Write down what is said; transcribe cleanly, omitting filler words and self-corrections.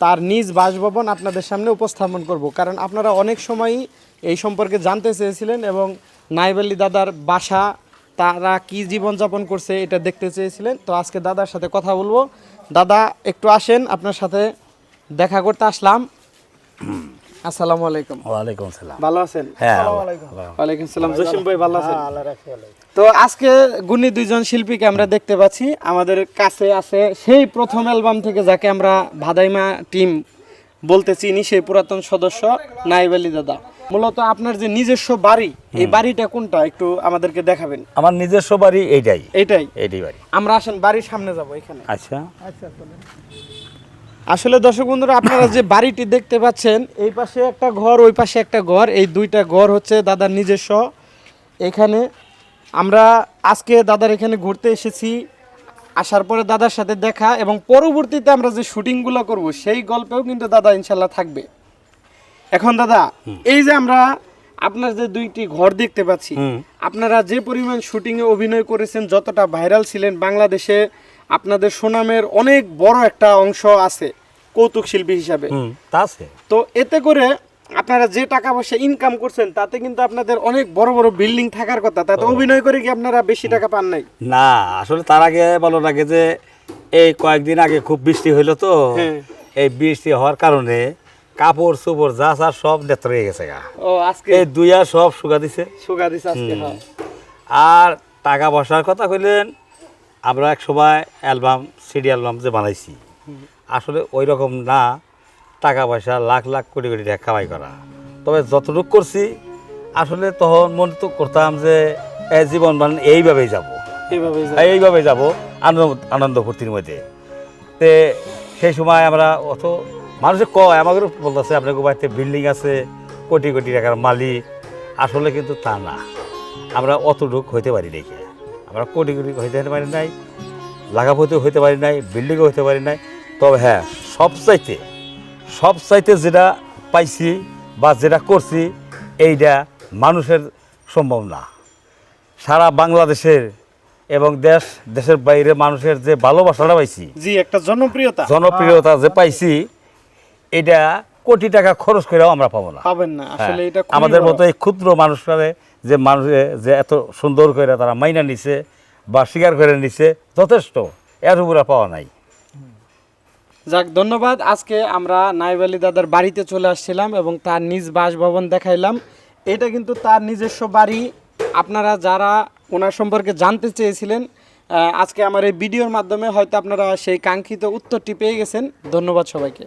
তার নিজ বাসভবন আপনাদের সামনে উপস্থাপন করব, কারণ আপনারা অনেক সময়ই এই সম্পর্কে জানতে চেয়েছিলেন এবং নায়েব আলী দাদার বাসা, তারা কি জীবনযাপন করছে এটা দেখতে চেয়েছিলেন। তো আজকে দাদার সাথে কথা বলবো। দাদা একটু আসেন, আপনার সাথে দেখা করতে আসলাম। আসসালামু আলাইকুম। ওয়ালাইকুম আসসালাম। ভালো আছেন? হ্যাঁ, ওয়ালাইকুম সালাম। জসিম ভাই ভালো আছেন? তো আজকে গুণী দুইজন শিল্পীকে আমরা দেখতে পাচ্ছি। আমাদের কাছে আছে সেই প্রথম অ্যালবাম থেকে যাকে আমরা ভাদাইমা টিম বলতে চিনি, সেই পুরাতন সদস্য নায়েব আলী দাদা। মূলত আপনার যে নিজস্ব বাড়ি, এই বাড়িটা কোনটা একটু আমাদেরকে দেখাবেন? আমার নিজস্ব বাড়ি এইটাই এইটাই বাড়ি। আমরা আসেন বাড়ির সামনে যাব এখানে। আচ্ছা, আসলে দর্শক বন্ধুরা, আপনারা যে বাড়িটি দেখতে পাচ্ছেন, এই পাশে একটা ঘর, ওই পাশে একটা ঘর, এই দুইটা ঘর হচ্ছে দাদার নিজস্ব। এখানে আমরা আজকে দাদার এখানে ঘুরতে এসেছি। আসার পরে দাদার সাথে দেখা এবং পরবর্তীতে আমরা যে শুটিংগুলো করব সেই গল্পেও কিন্তু দাদা ইনশাল্লাহ থাকবে। এখন দাদা, এই যে আমরা আপনার যে দুইটি ঘর দেখতে পাচ্ছি, আপনারা যে পরিমাণ শুটিংয়ে অভিনয় করেছেন, যতটা ভাইরাল ছিলেন, বাংলাদেশে আপনাদের সুনামের অনেক বড় একটা অংশ আছে কৌতুক শিল্পী হিসাবে। তা আছে। তো এতে করে আপনারা যে টাকা পয়সা ইনকাম করছেন, তাতে কিন্তু আপনাদের অনেক বড় বড় বিল্ডিং থাকার কথা, তাতে অভিনয় করে কি আপনারা বেশি টাকা পান নাই? না, আসলে তার আগে বলো আগে যে এই কয়েকদিন আগে খুব বৃষ্টি হইলো তো, এই বৃষ্টি হওয়ার কারণে কাপড় চোপড় যা যা সব নেত্র হয়ে গেছে গা। ও আজকে এই দুইয়া সব শুকা দিছে আজকে। হ্যাঁ। আর টাকা পয়সার কথা কইলেন, আমরা এক সময় অ্যালবাম, সিডি অ্যালবাম যে বানাইছি, আসলে ওই রকম না। টাকা পয়সা লাখ লাখ কোটি কোটি টাকা কামাই করা, তবে যতটুকু করছি আসলে তখন মনে তো করতাম যে জীবন মানে এইভাবেই যাব, এইভাবে যাব আনন্দ ফুর্তির মধ্যে। তে সেই সময় আমরা অত মানুষে কয়, আমাদের বলতেছে আপনার বাড়িতে বিল্ডিং আছে, কোটি কোটি টাকার মালিক। আসলে কিন্তু তা না, আমরা অতটুকু হইতে পারি দেখে। আমরা কোটি কোটি হইতে পারি নাই, লাগাপতিও হইতে পারি নাই, বিল্ডিংও হইতে পারি নাই। তবে হ্যাঁ, সবচাইতে যেটা পাইছি বা যেটা করছি, এইটা মানুষের সম্ভব না। সারা বাংলাদেশের এবং দেশের বাইরে মানুষের যে ভালোবাসাটা পাইছি, জি, একটা জনপ্রিয়তা যে পাইছি, এটা কোটি টাকা খরচ করেও আমরা পাবো না, পাবেন না। আসলে এটা আমাদের মতো এই ক্ষুদ্র মানুষরা যে মানুষে যে এত সুন্দর করে তারা মাইনা নিছে বা স্বীকার করে নিছে, যথেষ্ট, এর উপরে পাওয়া নাই। যাক, ধন্যবাদ। আজকে আমরা নায়েব আলী দাদার বাড়িতে চলে আসছিলাম এবং তার নিজ বাসভবন দেখাইলাম। এটা কিন্তু তার নিজস্ব বাড়ি। আপনারা যারা ওনার সম্পর্কে জানতে চেয়েছিলেন, আজকে আমার এই ভিডিওর মাধ্যমে হয়তো আপনারা সেই কাঙ্ক্ষিত উত্তরটি পেয়ে গেছেন। ধন্যবাদ সবাইকে।